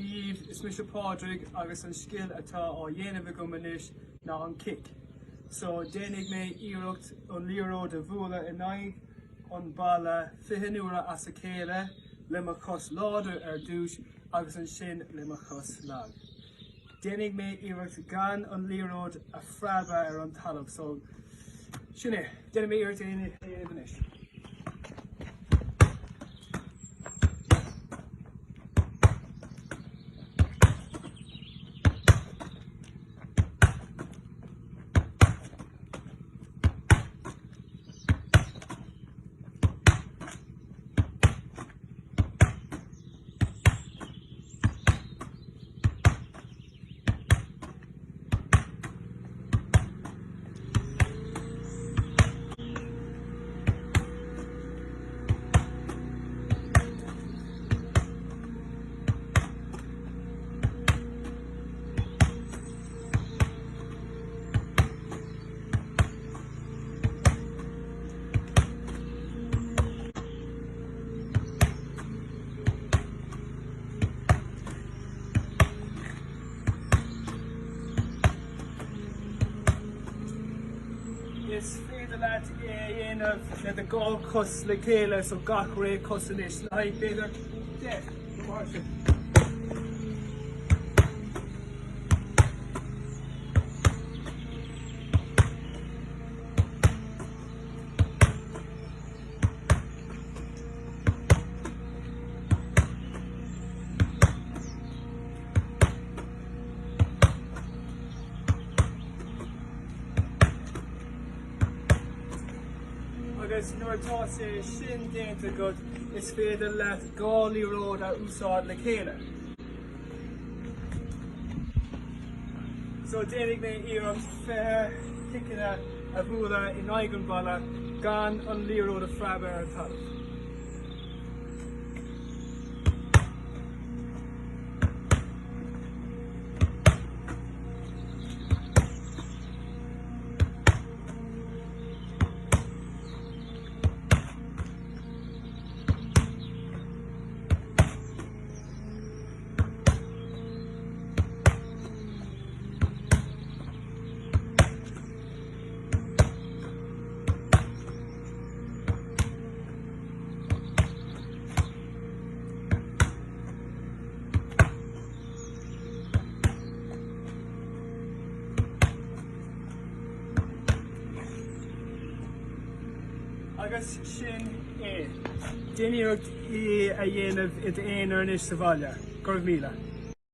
Díomh is Mr. Pádraig agus an sciil atá á dhéanamh go manis ná an cic. So déananig mé iirecht an líoró de bhuala in aig an balla 20 uair as a céile le mar chos láidir dúis agus an sin le mar chos lag. Déananig mé iirecht gan an líoród a freaba an talamh. So sinné, déananig mé iirecht éana manis. Is féidir leat dhéanamh le gá cos le céile so gach ré cos inis. Na féidir de mar sin. Agus nuair atá sé sin déanta agat is féidir leat gá líoród a úsáid le chéile. So déananig mé iirecht ciceanna a bhuala in aig an balla gan an líoród a freaba an talamh. Agus sin é. Déanaíocht a dhéanamh it éonar inis sa bhaile. Gurb míle.